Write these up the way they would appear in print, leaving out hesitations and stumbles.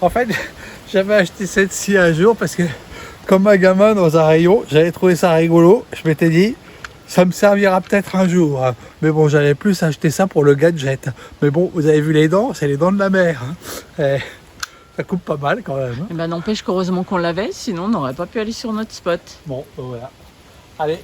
En fait, j'avais acheté cette scie un jour parce que, comme un gamin dans un rayon, j'avais trouvé ça rigolo. Je m'étais dit, ça me servira peut-être un jour. Hein. Mais bon, j'allais plus acheter ça pour le gadget. Mais bon, vous avez vu les dents, c'est les dents de la mer. Hein. Et ça coupe pas mal quand même. Hein. Et ben n'empêche qu'heureusement qu'on l'avait, sinon on n'aurait pas pu aller sur notre spot. Bon, voilà. Allez.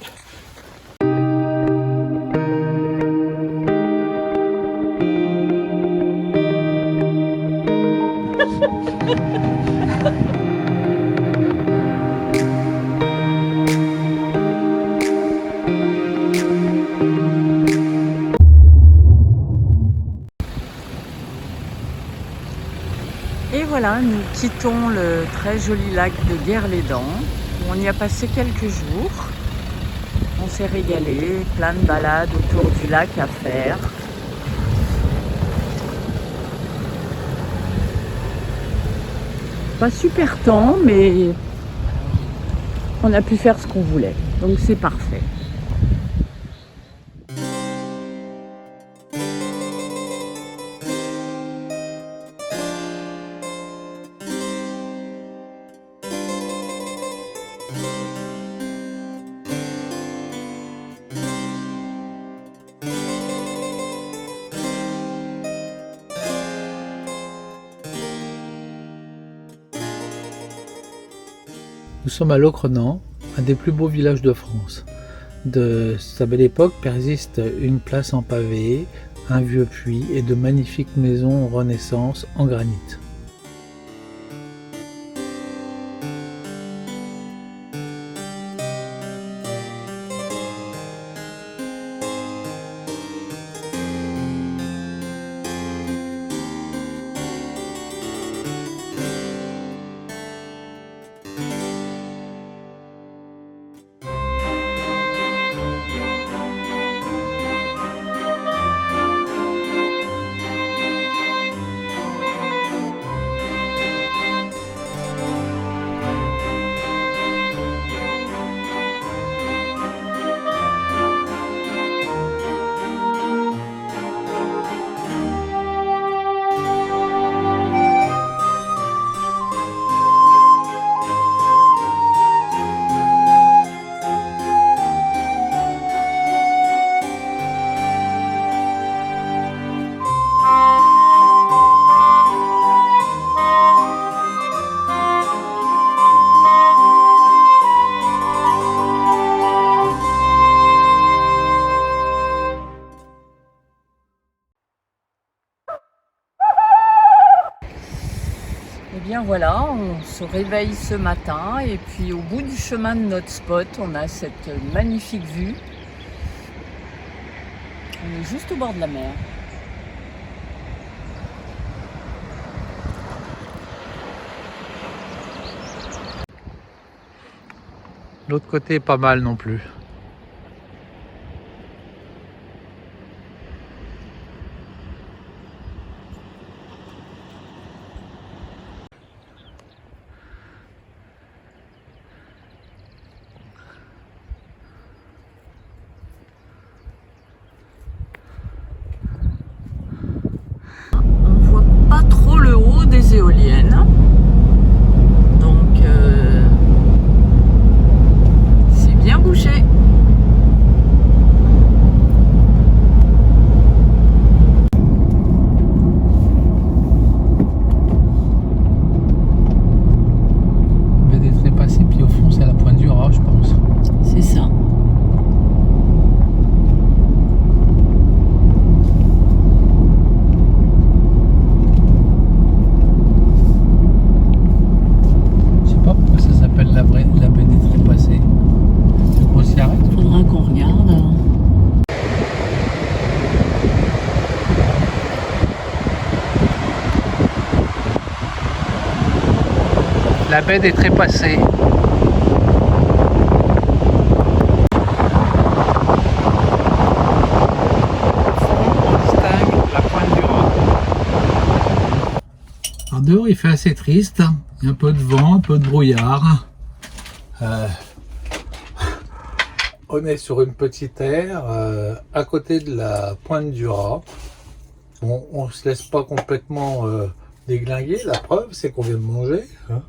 Et voilà, nous quittons le très joli lac de Guerre-les-Dents. On y a passé quelques jours. On s'est régalé, plein de balades autour du lac à faire. Pas super temps, mais on a pu faire ce qu'on voulait. Donc c'est parfait. Nous sommes à Locronan, un des plus beaux villages de France. De sa belle époque persiste une place en pavé, un vieux puits et de magnifiques maisons Renaissance en granit. Et bien voilà, on se réveille ce matin et puis au bout du chemin de notre spot, on a cette magnifique vue. On est juste au bord de la mer. L'autre côté est pas mal non plus. On voit pas trop le haut des éoliennes. Donc c'est bien bouché. Baie des Trépassés, puis au fond c'est la Pointe du Raz, je pense. C'est ça. Je sais pas pourquoi ça s'appelle la baie des Trépassés. C'est qu'on s'y arrête. Faudra qu'on regarde. La baie des Trépassés. Alors dehors il fait assez triste, il y a un peu de vent, un peu de brouillard. On est sur une petite aire à côté de la Pointe du Raz. Bon, on se laisse pas complètement déglingué. La preuve, c'est qu'on vient de manger. Hein.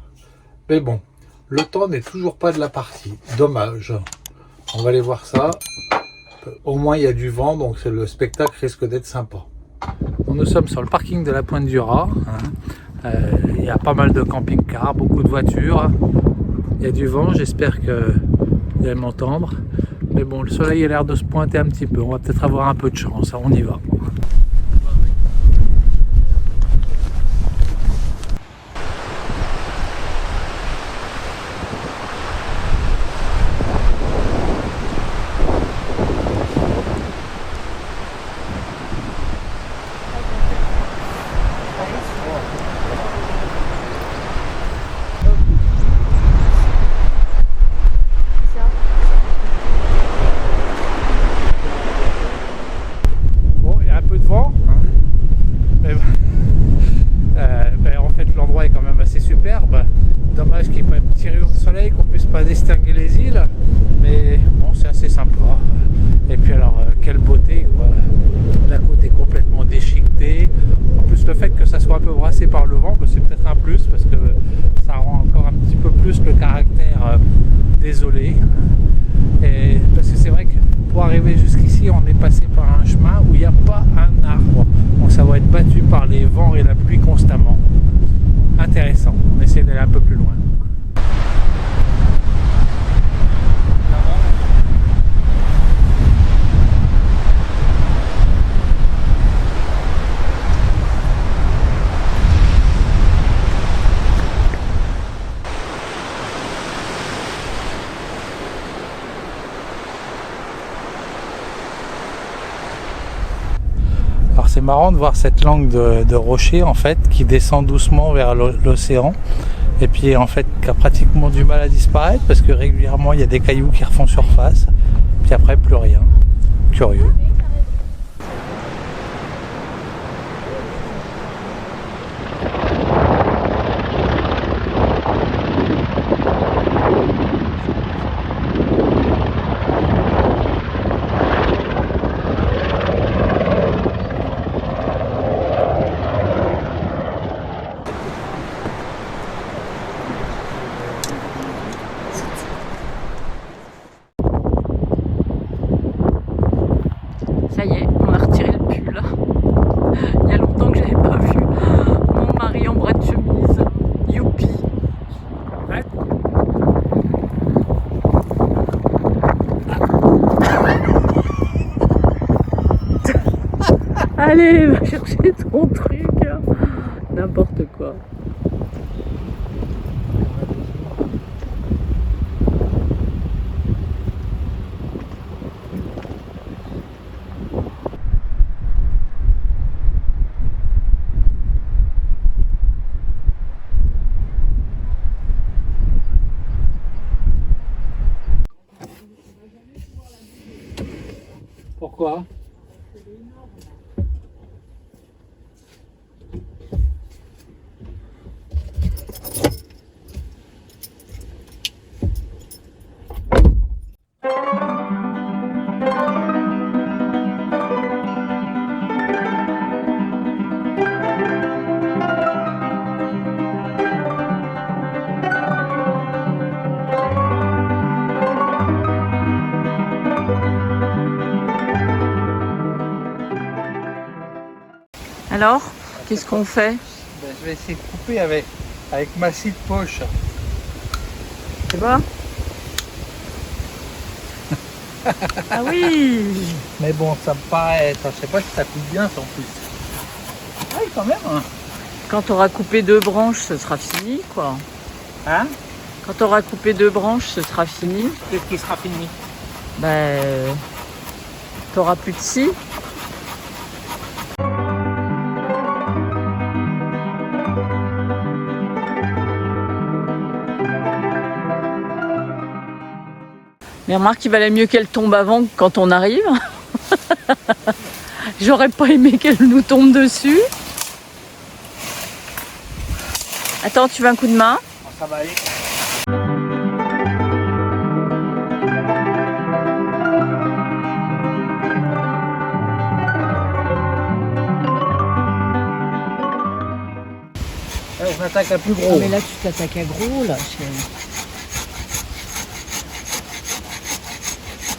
Mais bon, le temps n'est toujours pas de la partie. Dommage. On va aller voir ça. Au moins, il y a du vent, donc le spectacle risque d'être sympa. Nous sommes sur le parking de la Pointe du Raz. Hein. Il y a pas mal de camping-cars, beaucoup de voitures. Il y a du vent, j'espère que vous allez m'entendre. Mais bon, le soleil a l'air de se pointer un petit peu. On va peut-être avoir un peu de chance. On y va. L'endroit est quand même assez superbe. Dommage qu'il n'y ait pas un petit rayon de soleil, qu'on puisse pas distinguer les îles, mais bon, c'est assez sympa. Et puis alors, quelle beauté quoi. La côte est complètement déchiquetée. En plus, le fait que ça soit un peu brassé par le vent, c'est peut-être un plus parce que ça rend encore un petit peu plus le caractère désolé. Et parce que c'est vrai que pour arriver jusqu'ici, on est passé par un chemin où il n'y a pas un arbre. Donc ça va être battu par les vents et la pluie constamment. Intéressant, on essaie d'aller un peu plus loin. Alors c'est marrant de voir cette langue de rocher en fait qui descend doucement vers l'océan et puis en fait qui a pratiquement du mal à disparaître parce que régulièrement il y a des cailloux qui refont surface puis après plus rien. Curieux. Ça y est, on a retiré le pull. Il y a longtemps que j'avais pas vu mon mari en bras de chemise. Youpi. Allez, va chercher ton truc. N'importe quoi. Pourquoi ? Alors, qu'est-ce qu'on fait? Je vais essayer de couper avec ma scie de poche. C'est bon? Ah oui! Mais bon, ça me paraît être, je sais pas si ça coupe bien ça en plus. Ah oui, quand même. Hein. Quand tu auras coupé 2 branches, ce sera fini, quoi. Hein? Quand tu auras coupé 2 branches, ce sera fini. Qu'est-ce qui sera fini? Ben, tu n'auras plus de scie. Mais remarque qu'il valait mieux qu'elle tombe avant que quand on arrive. J'aurais pas aimé qu'elle nous tombe dessus. Attends, tu veux un coup de main? Ça va aller. On attaque à plus Ah, gros. mais là, tu t'attaques à gros, là, chérie.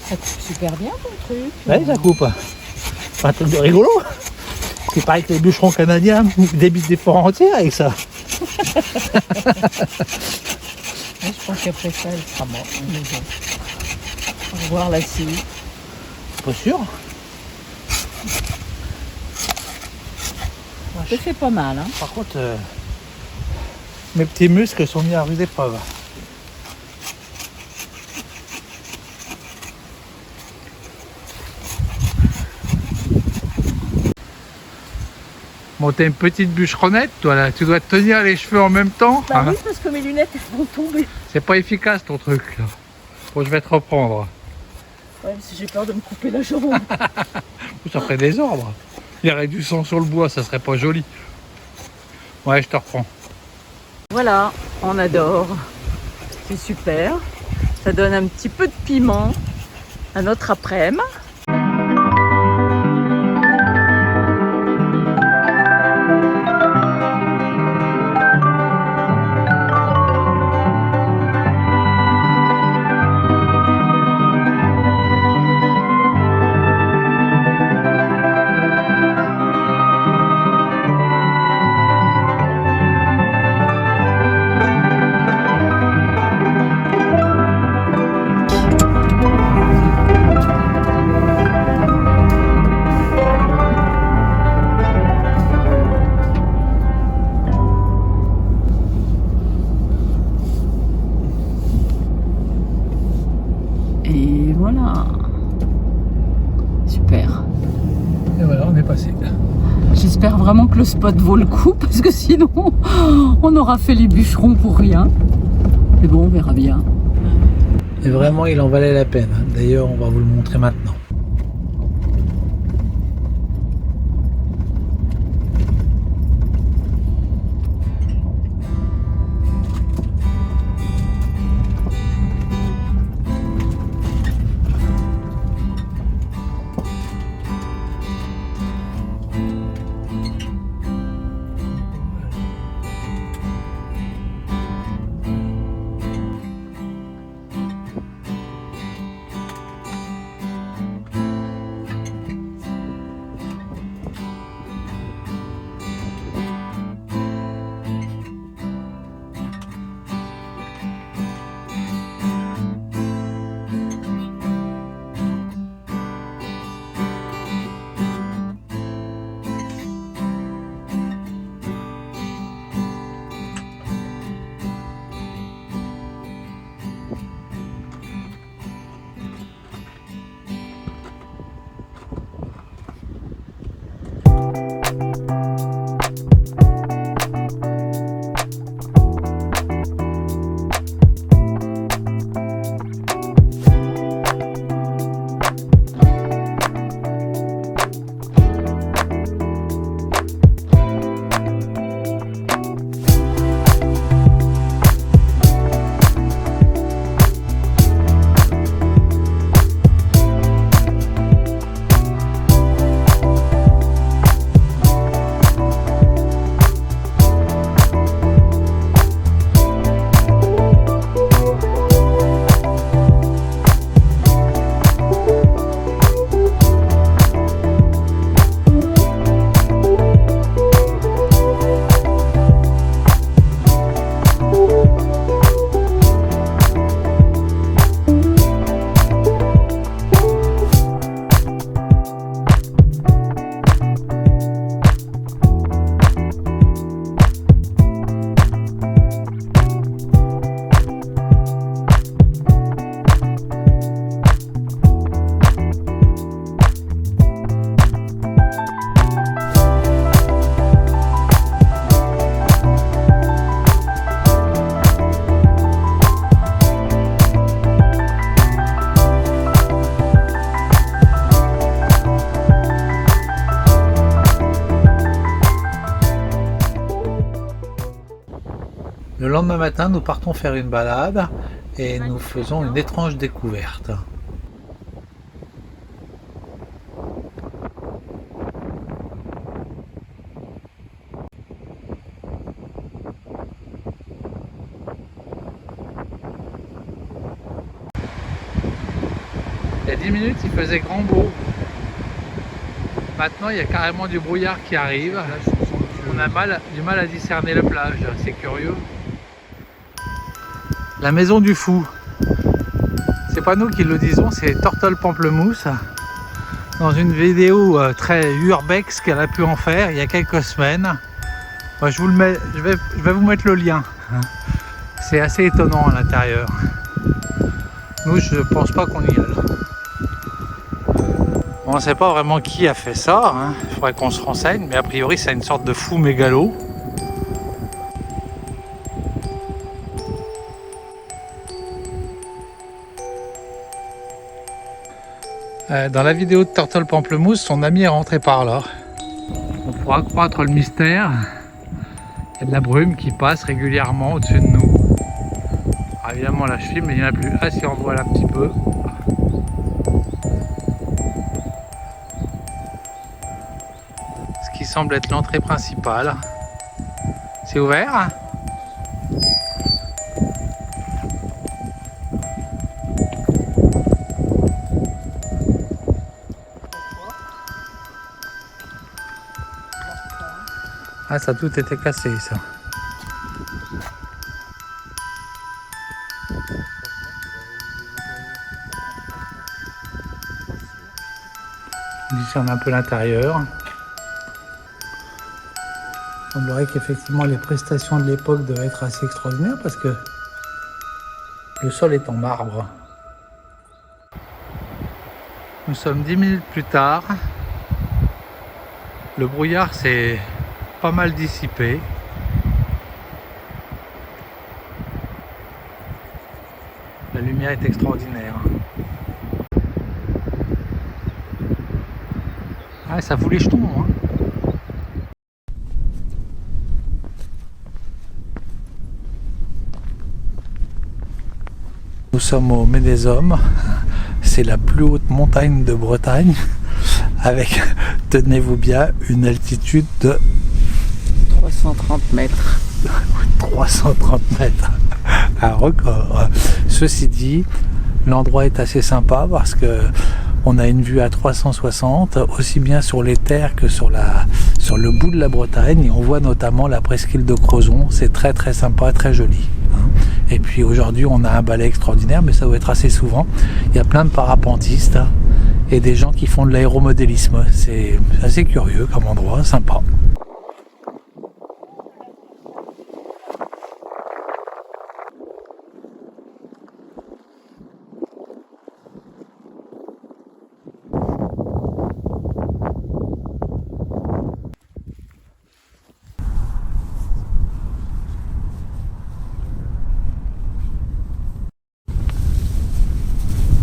Ça coupe super bien, ton truc. Ouais, ça coupe. C'est un truc de rigolo. Il paraît que les bûcherons canadiens débitent des forêts entières avec ça. Ouais, je pense qu'après ça, elle sera morte. Mais bon. Au revoir la scie. Pas sûr. Ça fait pas mal, hein. Par contre, mes petits muscles sont mis à rude épreuve. Bon, t'es une petite bûcheronnette, toi là. Tu dois te tenir les cheveux en même temps. Bah hein. oui, parce que mes lunettes, elles vont tomber. C'est pas efficace ton truc là. Bon, je vais te reprendre. Ouais, parce que j'ai peur de me couper la jambe. Ça ferait des ordres. Il y aurait du sang sur le bois, ça serait pas joli. Ouais, je te reprends. Voilà, on adore. C'est super. Ça donne un petit peu de piment à notre après-midi. Et voilà. Super. Et voilà, on est passé. J'espère vraiment que le spot vaut le coup parce que sinon on aura fait les bûcherons pour rien. Mais bon, on verra bien. Et vraiment, il en valait la peine. D'ailleurs, on va vous le montrer maintenant. Le lendemain matin, nous partons faire une balade et nous faisons une étrange découverte. y a 10 minutes, il faisait grand beau. Maintenant, il y a carrément du brouillard qui arrive. On a du mal à discerner la plage, c'est curieux. La maison du fou. C'est pas nous qui le disons, c'est Turtle Pamplemousse. Dans une vidéo très urbex qu'elle a pu en faire il y a quelques semaines. Moi, je vais vous mettre le lien. C'est assez étonnant à l'intérieur. Nous, je pense pas qu'on y aille. On ne sait pas vraiment qui a fait ça, hein. Il faudrait qu'on se renseigne, mais a priori c'est une sorte de fou mégalo. Dans la vidéo de Turtle Pamplemousse, son ami est rentré par là. On pourra accroître le mystère. Il y a de la brume qui passe régulièrement au-dessus de nous. Alors évidemment là je filme, mais il n'y en a plus. Ah si, on voit là un petit peu. Ce qui semble être l'entrée principale. C'est ouvert? Ah, ça a tout été cassé, ça. Ici, on a un peu l'intérieur. Il semblerait qu'effectivement, les prestations de l'époque devaient être assez extraordinaires parce que le sol est en marbre. Nous sommes 10 minutes plus tard. Le brouillard s'est pas mal dissipé. La lumière est extraordinaire. Ah, ça fout les jetons, hein. Nous sommes au Ménézum. C'est la plus haute montagne de Bretagne avec, tenez-vous bien, une altitude de 330 mètres. 330 mètres, un record. Ceci dit, l'endroit est assez sympa parce que on a une vue à 360, aussi bien sur les terres que sur le bout de la Bretagne. Et on voit notamment la presqu'île de Crozon. C'est très très sympa, très joli. Et puis aujourd'hui, on a un balai extraordinaire, mais ça doit être assez souvent. Il y a plein de parapentistes et des gens qui font de l'aéromodélisme. C'est assez curieux comme endroit, sympa.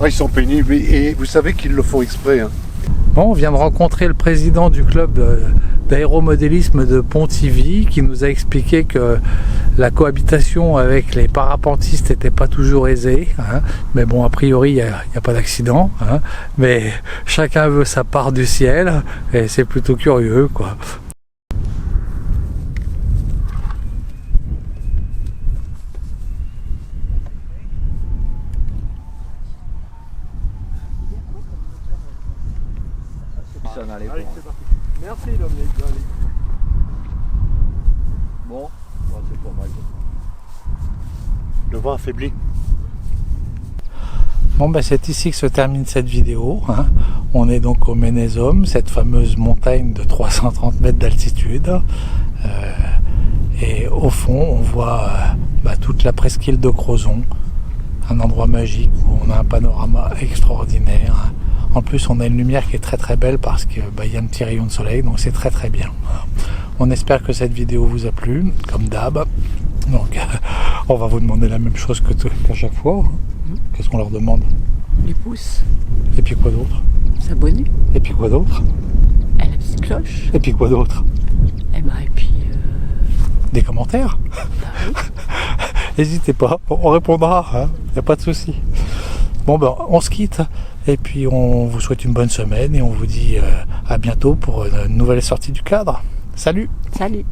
Ah, ils sont pénibles et vous savez qu'ils le font exprès. Hein. Bon, on vient de rencontrer le président du club d'aéromodélisme de Pontivy qui nous a expliqué que la cohabitation avec les parapentistes n'était pas toujours aisée. Hein. Mais bon, a priori, il n'y a pas d'accident. Hein. Mais chacun veut sa part du ciel et c'est plutôt curieux, quoi. Allez, c'est parti. Merci Dominique. Bon, c'est pas mal. Le vent affaibli. Bon, ben c'est ici que se termine cette vidéo. Hein. On est donc au Ménézum, cette fameuse montagne de 330 mètres d'altitude. Et au fond, on voit toute la presqu'île de Crozon. Un endroit magique où on a un panorama extraordinaire. Hein. En plus, on a une lumière qui est très très belle parce qu'il y a un petit rayon de soleil, donc c'est très très bien. On espère que cette vidéo vous a plu, comme d'hab. Donc, on va vous demander la même chose qu'à chaque fois. Qu'est-ce qu'on leur demande? Les pouces. Et puis quoi d'autre? S'abonner. Et puis quoi d'autre? Et la petite cloche. Et puis quoi d'autre? Et puis... Des commentaires. Oui. N'hésitez pas, on répondra, hein. Y a pas de souci. Bon ben, on se quitte et puis on vous souhaite une bonne semaine et on vous dit à bientôt pour une nouvelle sortie du cadre. Salut! Salut!